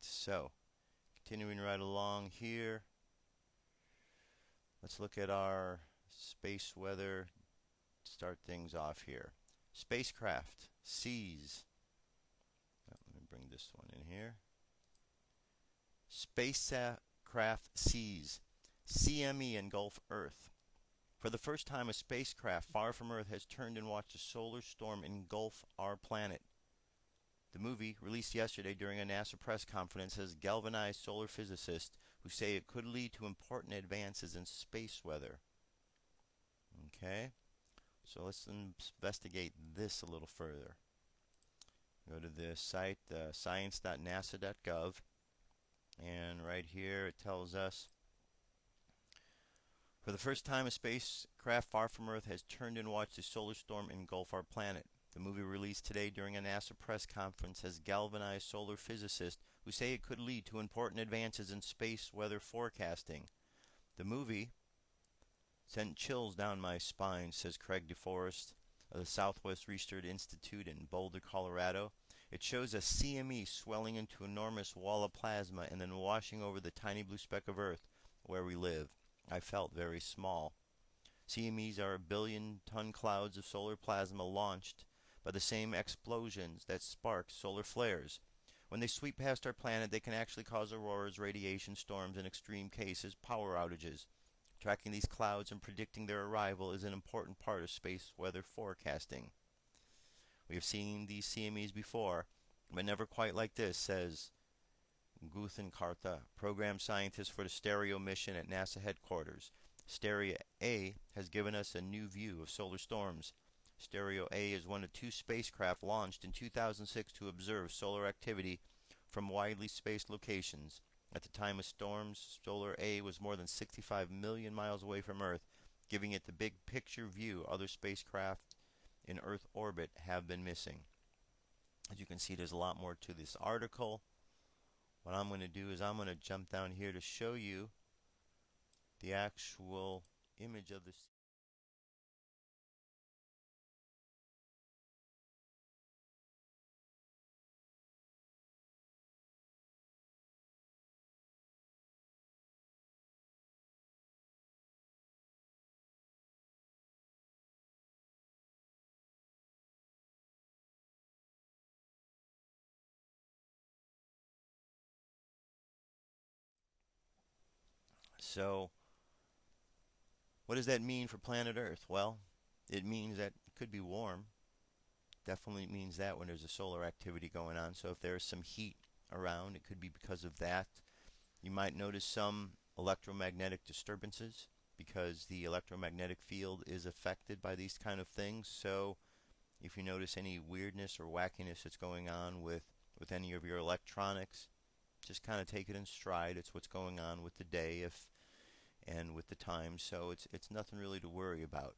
so continuing right along here, let's look at our space weather. Start things off here. Spacecraft sees. Let me bring this one in here. Spacecraft sees CME engulf Earth. For the first time, a spacecraft far from Earth has turned and watched a solar storm engulf our planet. The movie, released yesterday during a NASA press conference, has galvanized solar physicists who say it could lead to important advances in space weather. Okay, so let's investigate this a little further. Go to the site, science.nasa.gov, and right here it tells us, for the first time, a spacecraft far from Earth has turned and watched a solar storm engulf our planet. The movie, released today during a NASA press conference, has galvanized solar physicists who say it could lead to important advances in space weather forecasting. The movie sent chills down my spine, says Craig DeForest of the Southwest Research Institute in Boulder, Colorado. It shows a CME swelling into an enormous wall of plasma and then washing over the tiny blue speck of Earth where we live. I felt very small. CMEs are billion-ton clouds of solar plasma launched by the same explosions that spark solar flares. When they sweep past our planet, they can actually cause auroras, radiation storms, and extreme cases, power outages. Tracking these clouds and predicting their arrival is an important part of space weather forecasting. We have seen these CMEs before, but never quite like this, says Guthen Karta, program scientist for the Stereo mission at NASA headquarters. Stereo A has given us a new view of solar storms. Stereo A is one of two spacecraft launched in 2006 to observe solar activity from widely spaced locations. At the time of storms, Stereo A was more than 65 million miles away from Earth, giving it the big picture view other spacecraft in Earth orbit have been missing. As you can see, there's a lot more to this article. What I'm going to do is I'm going to jump down here to show you the actual image of this. So, what does that mean for planet Earth? Well, it means that it could be warm. Definitely means that when there's a solar activity going on. So if there's some heat around, it could be because of that. You might notice some electromagnetic disturbances because the electromagnetic field is affected by these kind of things. So if you notice any weirdness or wackiness that's going on with any of your electronics, just kind of take it in stride. It's what's going on with the day and with the time. So it's nothing really to worry about.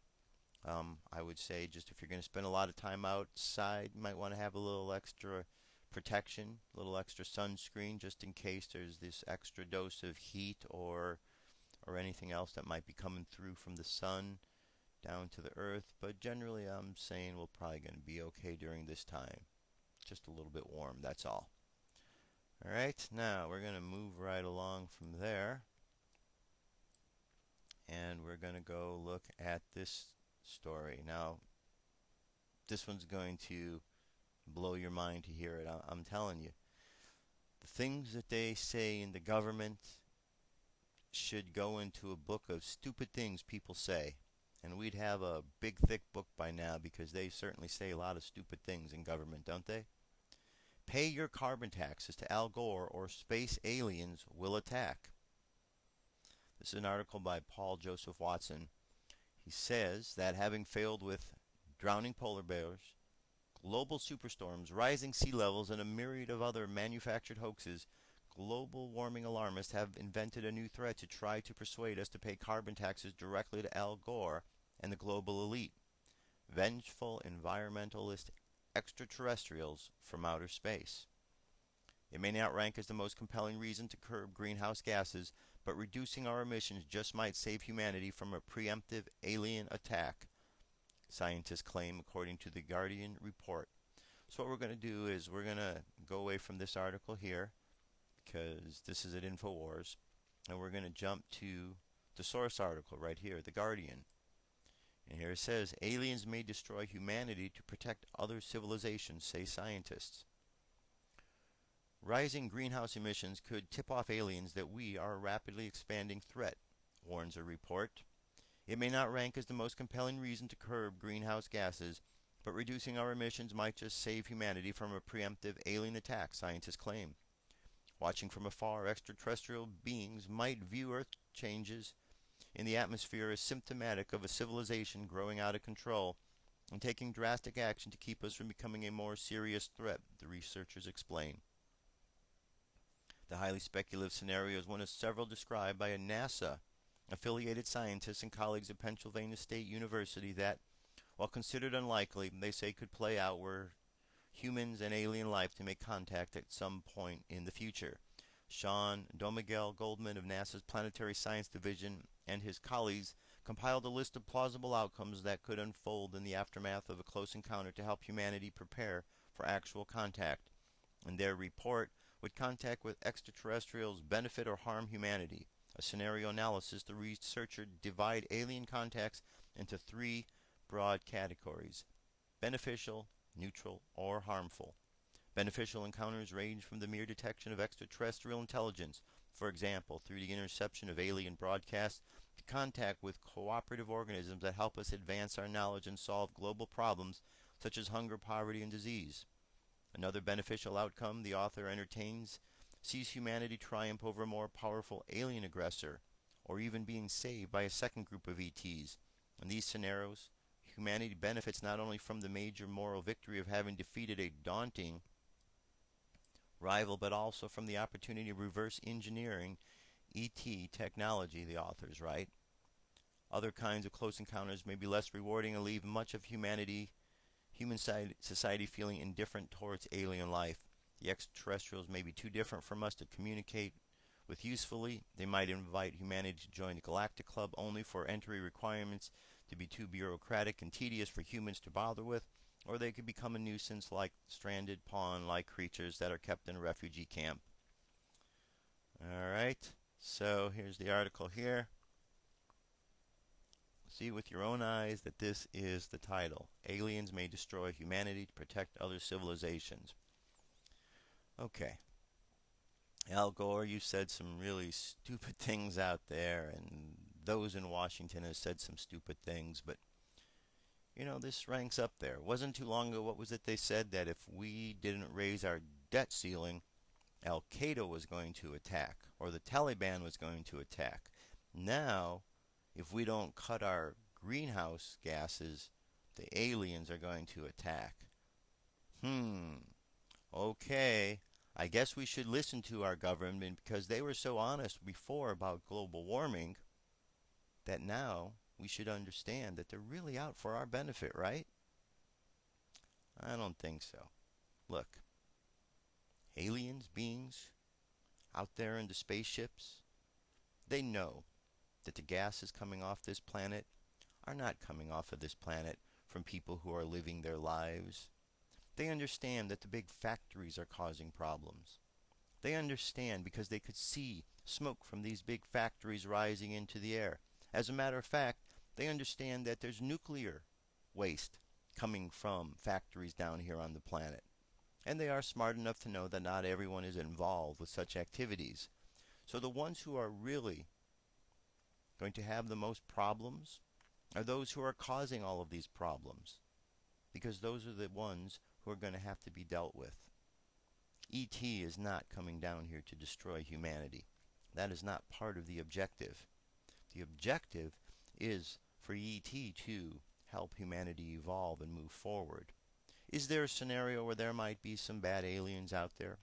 I would say just if you're going to spend a lot of time outside, you might want to have a little extra protection, a little extra sunscreen, just in case there's this extra dose of heat or anything else that might be coming through from the sun down to the earth. But generally, I'm saying we're probably going to be okay during this time. Just a little bit warm, that's all. Alright, now we're going to move right along from there. And we're going to go look at this story. Now, this one's going to blow your mind to hear it. I'm telling you. The things that they say in the government should go into a book of stupid things people say. And we'd have a big, thick book by now because they certainly say a lot of stupid things in government, don't they? Pay your carbon taxes to Al Gore or space aliens will attack. This is an article by Paul Joseph Watson. He says that having failed with drowning polar bears, global superstorms, rising sea levels, and a myriad of other manufactured hoaxes, global warming alarmists have invented a new threat to try to persuade us to pay carbon taxes directly to Al Gore and the global elite. Vengeful environmentalist extraterrestrials from outer space. It may not rank as the most compelling reason to curb greenhouse gases, but reducing our emissions just might save humanity from a preemptive alien attack, scientists claim, according to the Guardian report. So what we're going to do is we're going to go away from this article here, because this is at InfoWars, and we're going to jump to the source article right here, The Guardian. And here it says, aliens may destroy humanity to protect other civilizations, say scientists. Rising greenhouse emissions could tip off aliens that we are a rapidly expanding threat, warns a report. It may not rank as the most compelling reason to curb greenhouse gases, but reducing our emissions might just save humanity from a preemptive alien attack, scientists claim. Watching from afar, extraterrestrial beings might view Earth changes in the atmosphere as symptomatic of a civilization growing out of control and taking drastic action to keep us from becoming a more serious threat, the researchers explain. The highly speculative scenario is one of several described by a NASA-affiliated scientists and colleagues at Pennsylvania State University that, while considered unlikely, they say could play out where humans and alien life to make contact at some point in the future. Sean Domigel Goldman of NASA's Planetary Science Division and his colleagues compiled a list of plausible outcomes that could unfold in the aftermath of a close encounter to help humanity prepare for actual contact. In their report, would contact with extraterrestrials benefit or harm humanity? A scenario analysis, the researcher divide alien contacts into three broad categories: beneficial, neutral, or harmful. Beneficial encounters range from the mere detection of extraterrestrial intelligence, for example, through the interception of alien broadcasts, to contact with cooperative organisms that help us advance our knowledge and solve global problems such as hunger, poverty, and disease. Another beneficial outcome the author entertains sees humanity triumph over a more powerful alien aggressor, or even being saved by a second group of ETs. In these scenarios, humanity benefits not only from the major moral victory of having defeated a daunting rival, but also from the opportunity of reverse engineering ET technology, the authors write. Other kinds of close encounters may be less rewarding and leave much of human society feeling indifferent towards alien life. The extraterrestrials may be too different from us to communicate with usefully. They might invite humanity to join the Galactic Club only for entry requirements to be too bureaucratic and tedious for humans to bother with, or they could become a nuisance like stranded pawn-like creatures that are kept in a refugee camp. Alright, so here's the article here. See with your own eyes that this is the title. Aliens may destroy humanity to protect other civilizations. Okay. Al Gore, you said some really stupid things out there, and those in Washington have said some stupid things, but you know, this ranks up there. It wasn't too long ago, what was it they said? That if we didn't raise our debt ceiling, Al Qaeda was going to attack, or the Taliban was going to attack. Now, if we don't cut our greenhouse gases, the aliens are going to attack. Okay. I guess we should listen to our government because they were so honest before about global warming that now we should understand that they're really out for our benefit, right? I don't think so. Look, aliens, beings out there in the spaceships, they know that the gases coming off this planet are not coming off of this planet from people who are living their lives. They understand that the big factories are causing problems. They understand because they could see smoke from these big factories rising into the air. As a matter of fact, they understand that there's nuclear waste coming from factories down here on the planet. And they are smart enough to know that not everyone is involved with such activities. So the ones who are really going to have the most problems are those who are causing all of these problems, because those are the ones who are going to have to be dealt with. E.T. is not coming down here to destroy humanity. That is not part of the objective. The objective is for E.T. to help humanity evolve and move forward. Is there a scenario where there might be some bad aliens out there?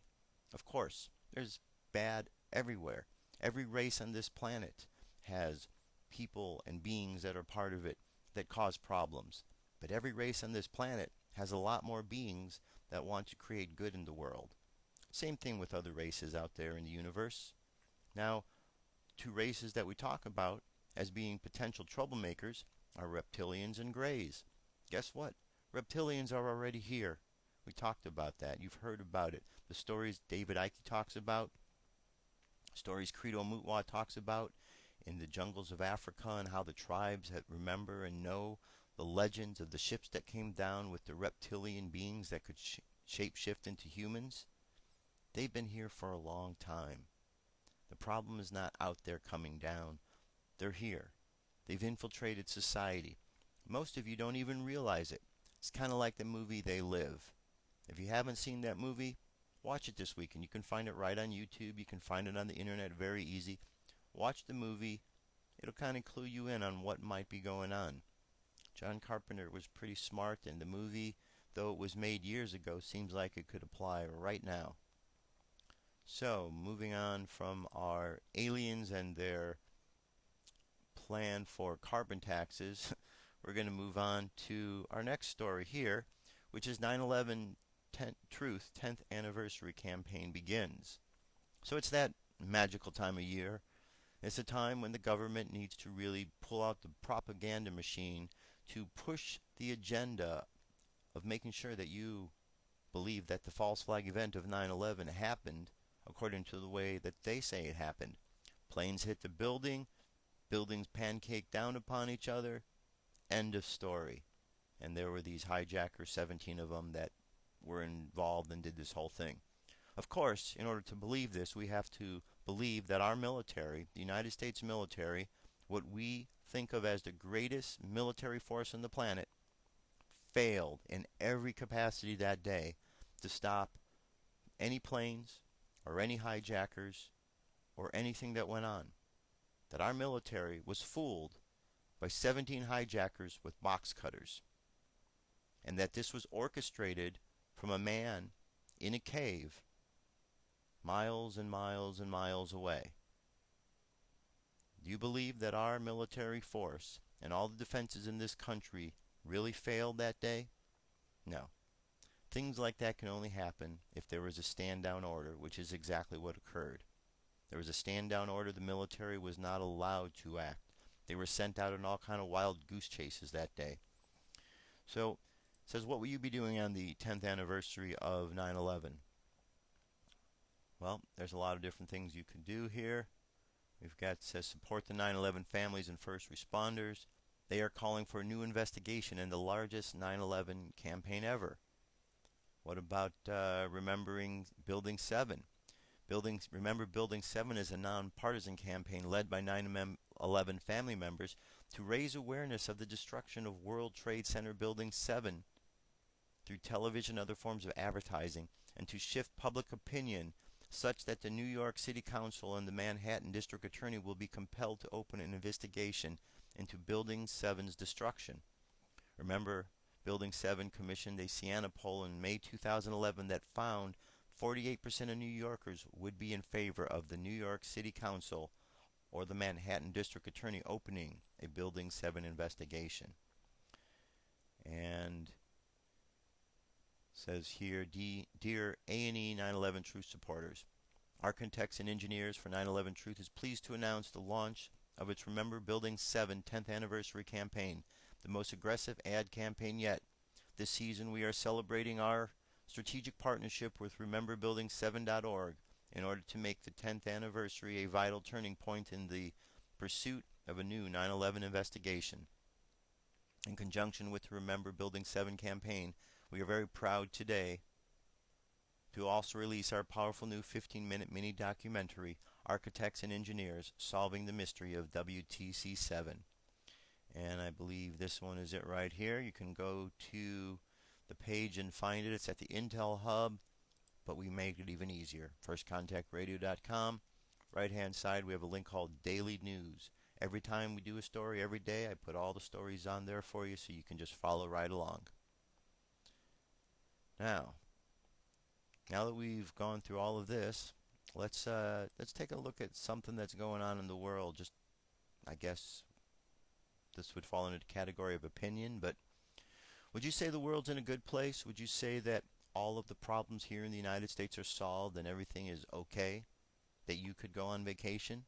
Of course. There's bad everywhere. Every race on this planet has people and beings that are part of it that cause problems. But every race on this planet has a lot more beings that want to create good in the world. Same thing with other races out there in the universe. Now, two races that we talk about as being potential troublemakers are reptilians and greys. Guess what? Reptilians are already here. We talked about that. You've heard about it. The stories David Icke talks about, Stories Credo Mutwa talks about in the jungles of Africa, and how the tribes that remember and know the legends of the ships that came down with the reptilian beings that could shapeshift into humans. They've been here for a long time. The problem is not out there coming down. They're here. They've infiltrated society. Most of you don't even realize it. It's kind of like the movie They Live. If you haven't seen that movie, watch it this week, and you can find it right on YouTube. You can find it on the internet very easy. Watch the movie. It'll kind of clue you in on what might be going on. John Carpenter was pretty smart, and the movie, though it was made years ago, seems like it could apply right now. So, moving on from our aliens and their plan for carbon taxes, we're going to move on to our next story here, which is 9/11 Truth 10th Anniversary Campaign begins. So it's that magical time of year. It's a time when the government needs to really pull out the propaganda machine to push the agenda of making sure that you believe that the false flag event of 9/11 happened according to the way that they say it happened. Planes hit the building, buildings pancaked down upon each other, end of story. And there were these hijackers, 17 of them, that were involved and did this whole thing. Of course, in order to believe this, we have to believe that our military, the United States military, what we think of as the greatest military force on the planet, failed in every capacity that day to stop any planes or any hijackers or anything that went on. That our military was fooled by 17 hijackers with box cutters. And that this was orchestrated from a man in a cave miles and miles and miles away. Do you believe that our military force and all the defenses in this country really failed that day? No. Things like that can only happen if there was a stand-down order, which is exactly what occurred. There was a stand-down order. The military was not allowed to act. They were sent out on all kind of wild goose chases that day. So, it says, what will you be doing on the 10th anniversary of 9/11? Well, there's a lot of different things you can do here. We've got, it says, support the 9/11 families and first responders. They are calling for a new investigation in the largest 9/11 campaign ever. What about remembering Building 7? Remember Building 7 is a nonpartisan campaign led by 9/11 family members to raise awareness of the destruction of World Trade Center Building 7 through television and other forms of advertising, and to shift public opinion such that the New York City Council and the Manhattan District Attorney will be compelled to open an investigation into Building 7's destruction. Remember, Building 7 commissioned a Siena poll in May 2011 that found 48% of New Yorkers would be in favor of the New York City Council or the Manhattan District Attorney opening a Building 7 investigation. And says here, Dear A&E 9/11 Truth supporters, Architects and Engineers for 9/11 Truth is pleased to announce the launch of its Remember Building 7 10th Anniversary campaign, the most aggressive ad campaign yet. This season we are celebrating our strategic partnership with RememberBuilding7.org in order to make the 10th anniversary a vital turning point in the pursuit of a new 9/11 investigation. In conjunction with the Remember Building 7 campaign, we are very proud today to also release our powerful new 15-minute mini documentary, Architects and Engineers Solving the Mystery of WTC7. And I believe this one is it right here. You can go to the page and find it. It's at the Intel Hub, but we make it even easier. FirstContactRadio.com. Right-hand side, we have a link called Daily News. Every time we do a story, every day, I put all the stories on there for you so you can just follow right along. Now that we've gone through all of this, let's take a look at something that's going on in the world. Just, I guess this would fall into the category of opinion, but would you say the world's in a good place? Would you say that all of the problems here in the United States are solved and everything is okay? That you could go on vacation?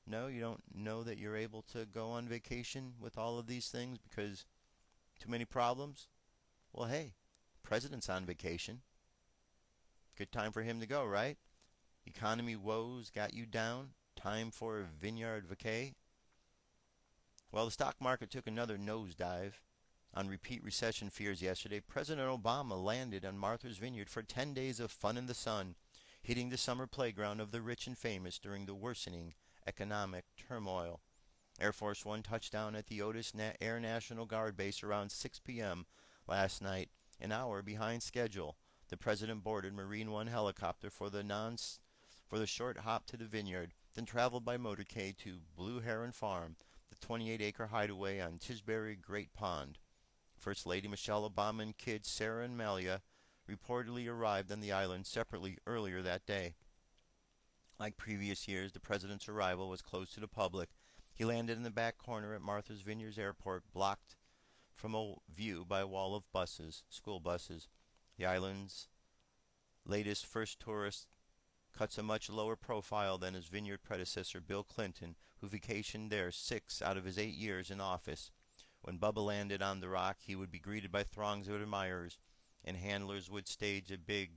No, you don't know that you're able to go on vacation with all of these things because too many problems? Well, hey, President's on vacation. Good time for him to go, right? Economy woes got you down? Time for a vineyard vacay? Well, the stock market took another nosedive. On repeat recession fears yesterday, President Obama landed on Martha's Vineyard for 10 days of fun in the sun, hitting the summer playground of the rich and famous during the worsening economic turmoil. Air Force One touched down at the Otis Air National Guard Base around 6 p.m. last night, an hour behind schedule. The president boarded Marine One helicopter for the short hop to the vineyard, then traveled by motorcade to Blue Heron Farm, the 28-acre hideaway on Tisbury Great Pond. First Lady Michelle Obama and kids Sarah and Malia reportedly arrived on the island separately earlier that day. Like previous years, the president's arrival was closed to the public. He landed in the back corner at Martha's Vineyard Airport, blocked from a view by a wall of buses, school buses. The island's latest first tourist cuts a much lower profile than his vineyard predecessor Bill Clinton, who vacationed there 6 out of his 8 years in office. When Bubba landed on the rock, he would be greeted by throngs of admirers, and handlers would stage a big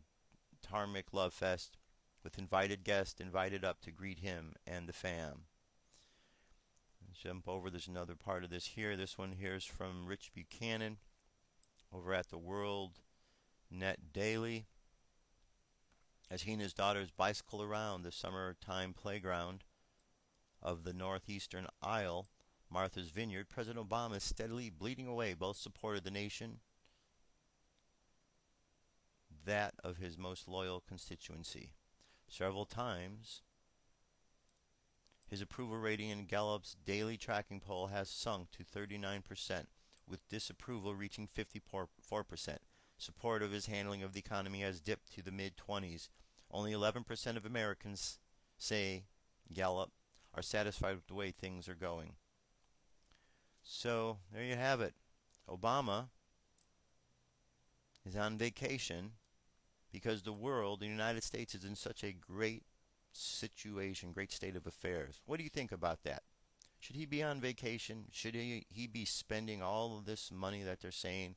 tarmac love fest with invited guests invited up to greet him and the fam. Let's jump over. There's another part of this here. This one here is from Rich Buchanan over at the World Net Daily. As he and his daughters bicycle around the summertime playground of the northeastern aisle, Martha's Vineyard, President Obama is steadily bleeding away both support of the nation, that of his most loyal constituency. Several times, his approval rating in Gallup's daily tracking poll has sunk to 39%, with disapproval reaching 54%. Support of his handling of the economy has dipped to the mid-20s. Only 11% of Americans, say Gallup, are satisfied with the way things are going. So, there you have it. Obama is on vacation because the world, the United States, is in such a great situation, great state of affairs. What do you think about that? Should he be on vacation? Should he be spending all of this money that they're saying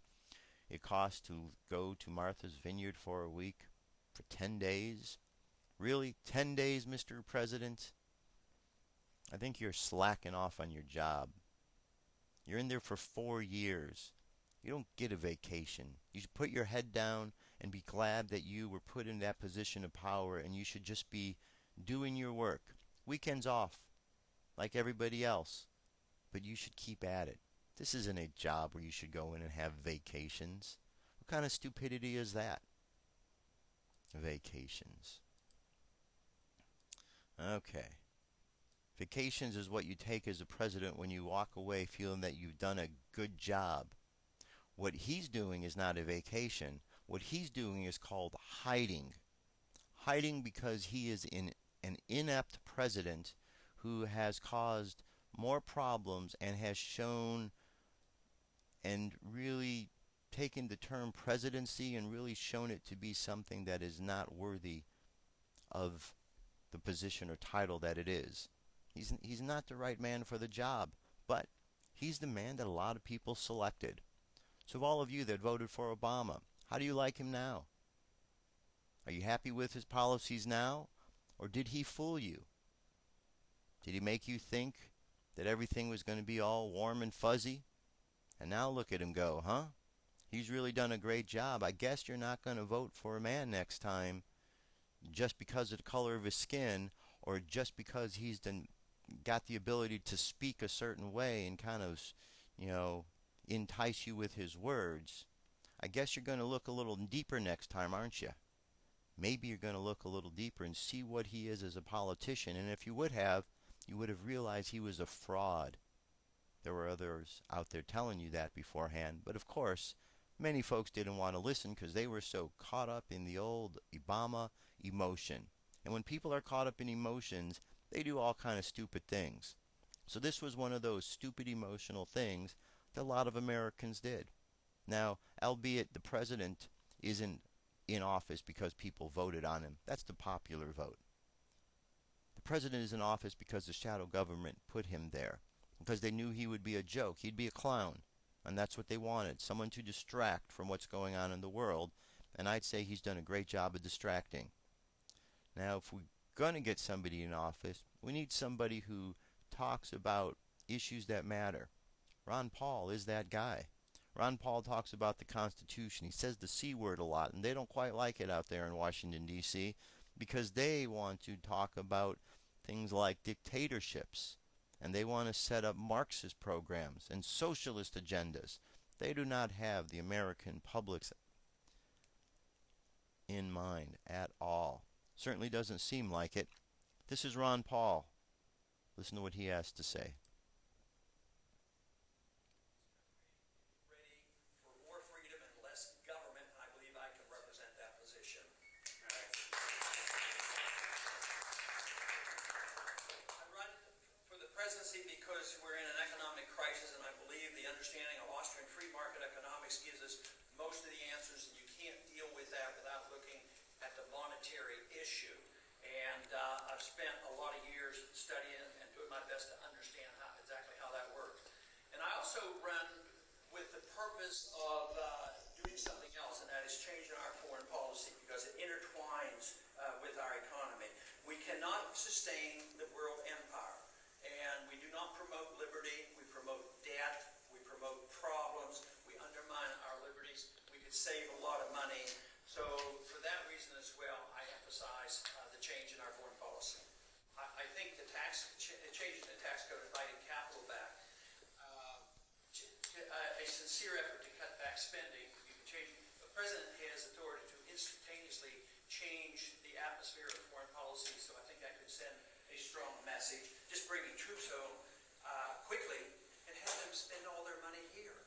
it costs to go to Martha's Vineyard for a week? For 10 days? Really? 10 days, Mr. President? I think you're slacking off on your job. You're in there for 4 years. You don't get a vacation. You should put your head down and be glad that you were put in that position of power, and you should just be doing your work. Weekends off, like everybody else. But you should keep at it. This isn't a job where you should go in and have vacations. What kind of stupidity is that? Vacations. Okay. Vacations is what you take as a president when you walk away feeling that you've done a good job. What he's doing is not a vacation. What he's doing is called hiding. Hiding because he is an inept president who has caused more problems and has shown and really taken the term presidency and really shown it to be something that is not worthy of the position or title that it is. He's not the right man for the job, but he's the man that a lot of people selected. So of all of you that voted for Obama, how do you like him now? Are you happy with his policies now? Or did he fool you? Did he make you think that everything was going to be all warm and fuzzy? And now look at him go, huh? He's really done a great job. I guess you're not going to vote for a man next time just because of the color of his skin, or just because he's got the ability to speak a certain way and kind of, entice you with his words. I guess you're going to look a little deeper next time, aren't you? Maybe you're going to look a little deeper and see what he is as a politician. And if you would have realized he was a fraud. There were others out there telling you that beforehand. But of course, many folks didn't want to listen because they were so caught up in the old Obama emotion. And when people are caught up in emotions, they do all kind of stupid things. So this was one of those stupid emotional things that a lot of Americans did. Now, albeit the president isn't in office because people voted on him. That's the popular vote. The president is in office because the shadow government put him there. Because they knew he would be a joke. He'd be a clown. And that's what they wanted. Someone to distract from what's going on in the world. And I'd say he's done a great job of distracting. Now, if we going to get somebody in office, we need somebody who talks about issues that matter. Ron Paul is that guy. Ron Paul talks about the Constitution. He says the C word a lot, and they don't quite like it out there in Washington, D.C., because they want to talk about things like dictatorships, and they want to set up Marxist programs and socialist agendas. They do not have the American public's in mind at all. Certainly doesn't seem like it. This is Ron Paul. Listen to what he has to say. Ready for more freedom and less government, and I believe I can represent that position. I run for the presidency because we're in an economic crisis, and I believe the understanding of Austrian free market economics gives us most of the answers, and you can't deal with that without looking at the monetary issue. And I've spent a lot of years studying and doing my best to understand exactly how that works. And I also run with the purpose of doing something else, and that is changing our foreign policy because it intertwines with our economy. We cannot sustain the world empire, and we do not promote liberty. We promote debt. We promote problems. We undermine our liberties. We could save a lot of money. So for that reason as well, I emphasize the change in our foreign policy. I think the changes in the tax code inviting capital back, a sincere effort to cut back spending. You can change. The president has authority to instantaneously change the atmosphere of foreign policy, so I think that could send a strong message. Just bringing troops home quickly and have them spend all their money here.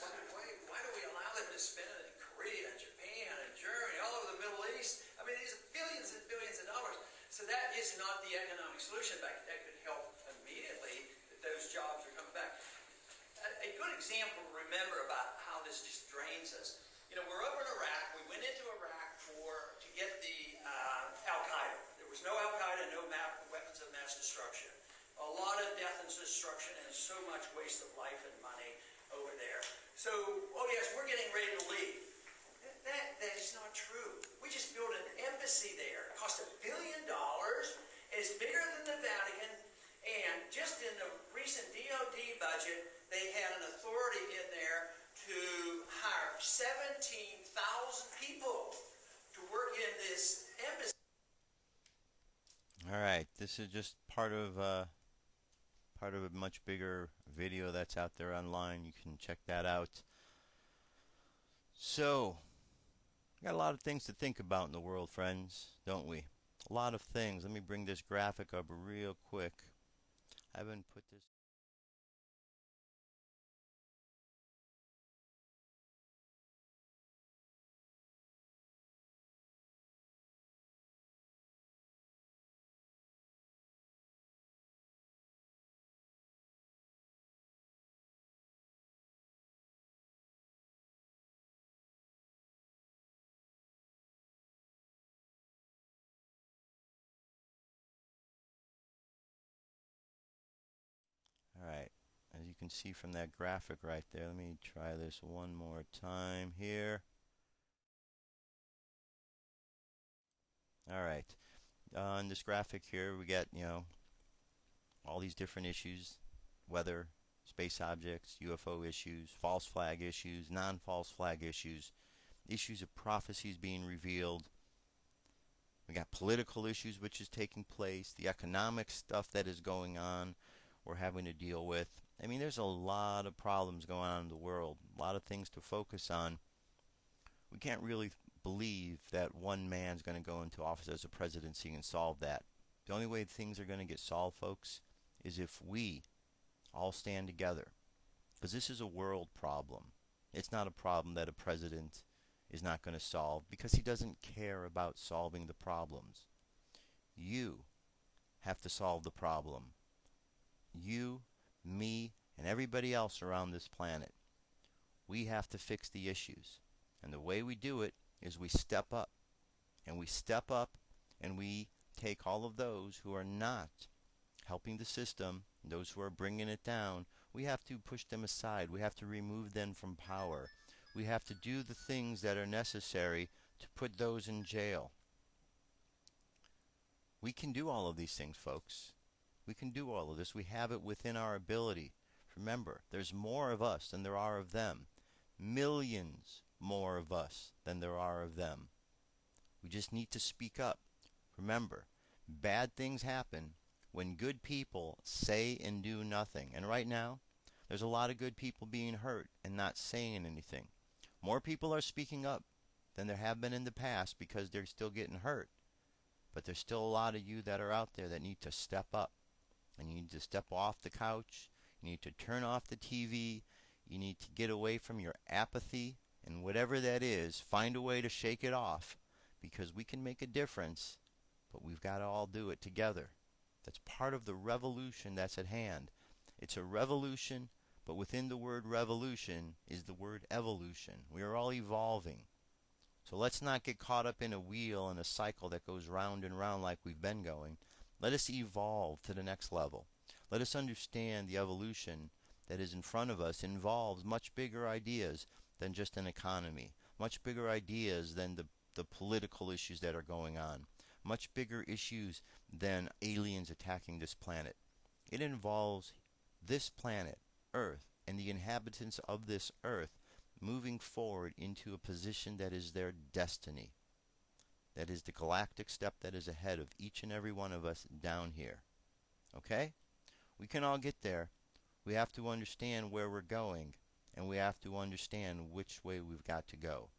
Why do we allow them to spend it in Korea and Japan and Germany, all over the Middle East? I mean, these are billions and billions of dollars. So that is not the economic solution. That could help immediately that those jobs are coming back. A good example to remember about how this just drains us. You know, we're over in Iraq. We went into Iraq to get the Al-Qaeda. There was no Al-Qaeda, no weapons of mass destruction. A lot of death and destruction and so much waste of life and money over there. So, oh yes, we're getting ready to leave. That is not true. We just built an embassy there. It cost $1 billion. It's bigger than the Vatican. And just in the recent DOD budget, they had an authority in there to hire 17,000 people to work in this embassy. All right, this is just part of a much bigger video that's out there online. You can check that out. So, we got a lot of things to think about in the world, friends, don't we? A lot of things. Let me bring this graphic up real quick. I haven't put this. All right, as you can see from that graphic right there, let me try this one more time here. All right, on this graphic here, we got, all these different issues: weather, space objects, UFO issues, false flag issues, non-false flag issues, issues of prophecies being revealed. We got political issues which is taking place, the economic stuff that is going on we're having to deal with. I mean, there's a lot of problems going on in the world, a lot of things to focus on. We can't really believe that one man's going to go into office as a presidency and solve that. The only way things are going to get solved, folks, is if we all stand together. Because this is a world problem. It's not a problem that a president is not going to solve because he doesn't care about solving the problems. You have to solve the problem. You, me, and everybody else around this planet. We have to fix the issues. And the way we do it is we step up. And we step up and we take all of those who are not helping the system, those who are bringing it down, we have to push them aside. We have to remove them from power. We have to do the things that are necessary to put those in jail. We can do all of these things, folks. We can do all of this. We have it within our ability. Remember, there's more of us than there are of them. Millions more of us than there are of them. We just need to speak up. Remember, bad things happen when good people say and do nothing. And right now, there's a lot of good people being hurt and not saying anything. More people are speaking up than there have been in the past because they're still getting hurt. But there's still a lot of you that are out there that need to step up. And you need to step off the couch. You need to turn off the TV. You need to get away from your apathy. And whatever that is, find a way to shake it off. Because we can make a difference, but we've got to all do it together. That's part of the revolution that's at hand. It's a revolution, but within the word revolution is the word evolution. We are all evolving. So let's not get caught up in a wheel and a cycle that goes round and round like we've been going. Let us evolve to the next level. Let us understand the evolution that is in front of us involves much bigger ideas than just an economy, much bigger ideas than the political issues that are going on, much bigger issues than aliens attacking this planet. It involves this planet, Earth, and the inhabitants of this Earth moving forward into a position that is their destiny. That is the galactic step that is ahead of each and every one of us down here. Okay? We can all get there. We have to understand where we're going, and we have to understand which way we've got to go.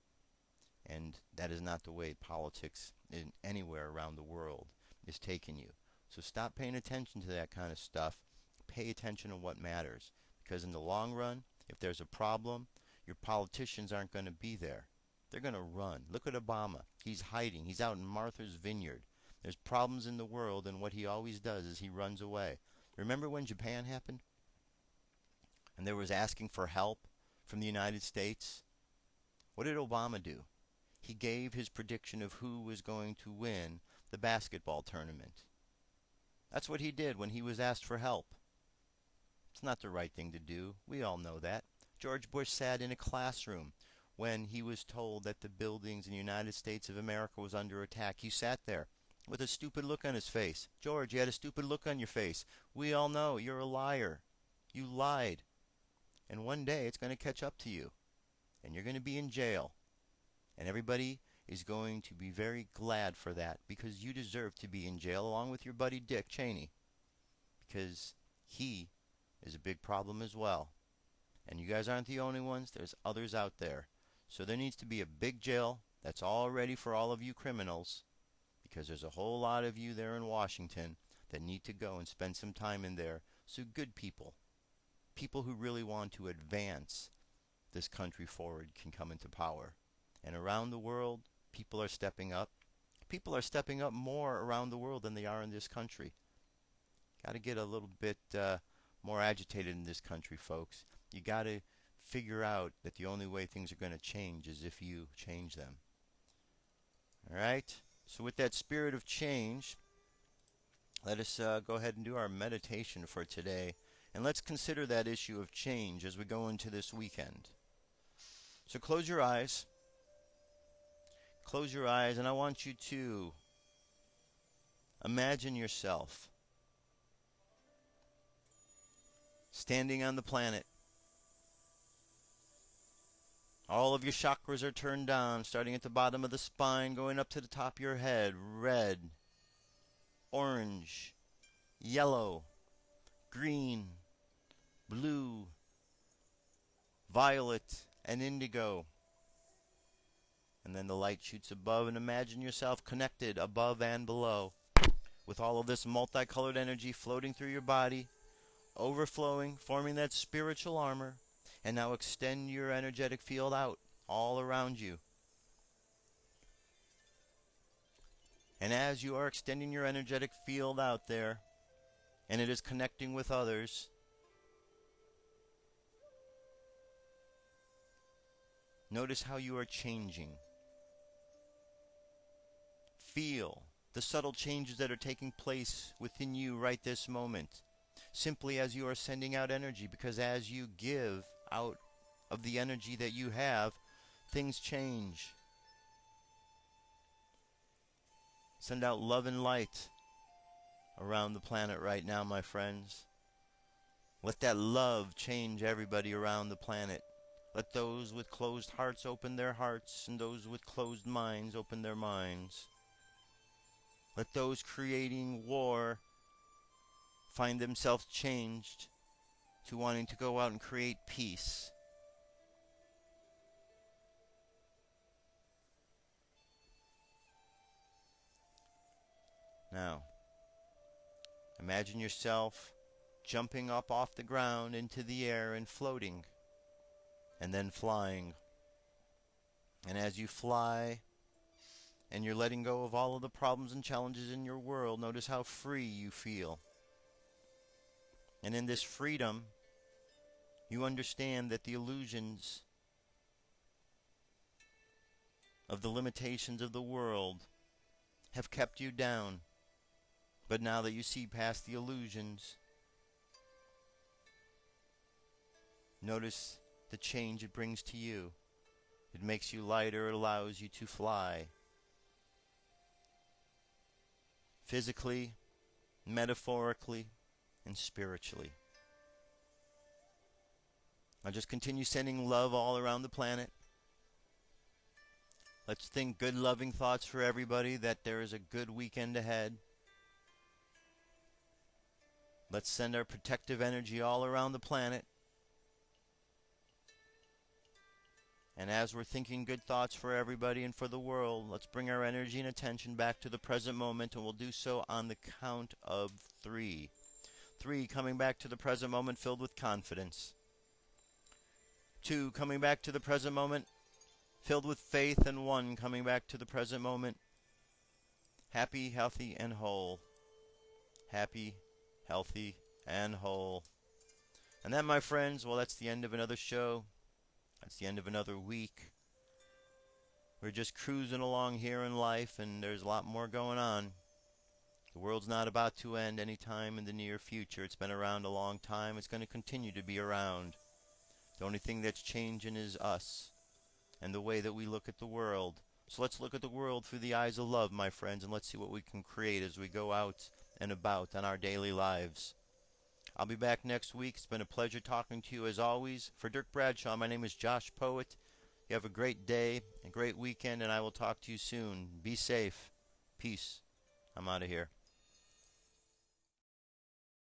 And that is not the way politics in anywhere around the world is taking you. So stop paying attention to that kind of stuff. Pay attention to what matters. Because in the long run, if there's a problem, your politicians aren't going to be there. They're going to run. Look at Obama. He's hiding. He's out in Martha's Vineyard. There's problems in the world, and what he always does is he runs away. Remember when Japan happened? And there was asking for help from the United States? What did Obama do? He gave his prediction of who was going to win the basketball tournament. That's what he did when he was asked for help. It's not the right thing to do. We all know that. George Bush sat in a classroom when he was told that the buildings in the United States of America was under attack. He sat there with a stupid look on his face. George, you had a stupid look on your face. We all know you're a liar. You lied. And one day it's going to catch up to you. And you're going to be in jail. And everybody is going to be very glad for that because you deserve to be in jail along with your buddy Dick Cheney. Because he is a big problem as well. And you guys aren't the only ones. There's others out there. So there needs to be a big jail that's all ready for all of you criminals. Because there's a whole lot of you there in Washington that need to go and spend some time in there. So good people, people who really want to advance this country forward can come into power. And around the world, people are stepping up. People are stepping up more around the world than they are in this country. Got to get a little bit more agitated in this country, folks. You got to figure out that the only way things are going to change is if you change them. All right? So with that spirit of change, let us go ahead and do our meditation for today. And let's consider that issue of change as we go into this weekend. So close your eyes. Close your eyes, and I want you to imagine yourself standing on the planet. All of your chakras are turned down, starting at the bottom of the spine, going up to the top of your head. Red, orange, yellow, green, blue, violet, and indigo. And then the light shoots above, and imagine yourself connected above and below with all of this multicolored energy floating through your body, overflowing, forming that spiritual armor. And now extend your energetic field out all around you. And as you are extending your energetic field out there, and it is connecting with others, notice how you are changing. Feel the subtle changes that are taking place within you right this moment, simply as you are sending out energy, because as you give out of the energy that you have, things change. Send out love and light around the planet right now, my friends. Let that love change everybody around the planet. Let those with closed hearts open their hearts, and those with closed minds open their minds. Let those creating war find themselves changed to wanting to go out and create peace. Now, imagine yourself jumping up off the ground into the air and floating, and then flying. And as you fly, and you're letting go of all of the problems and challenges in your world, notice how free you feel. And in this freedom, you understand that the illusions of the limitations of the world have kept you down. But now that you see past the illusions, notice the change it brings to you. It makes you lighter, it allows you to fly. Physically, metaphorically, and spiritually. Now just continue sending love all around the planet. Let's think good, loving thoughts for everybody, that there is a good weekend ahead. Let's send our protective energy all around the planet. And as we're thinking good thoughts for everybody and for the world, let's bring our energy and attention back to the present moment, and we'll do so on the count of 3. 3, coming back to the present moment filled with confidence. 2, coming back to the present moment filled with faith. And 1, coming back to the present moment happy, healthy, and whole. Happy, healthy, and whole. And that, my friends, well, that's the end of another show. That's the end of another week. We're just cruising along here in life, and there's a lot more going on. The world's not about to end anytime in the near future. It's been around a long time. It's going to continue to be around. The only thing that's changing is us and the way that we look at the world. So let's look at the world through the eyes of love, my friends, and let's see what we can create as we go out and about on our daily lives. I'll be back next week. It's been a pleasure talking to you as always. For Dirk Bradshaw, my name is Josh Poet. You have a great day, a great weekend, and I will talk to you soon. Be safe. Peace. I'm out of here.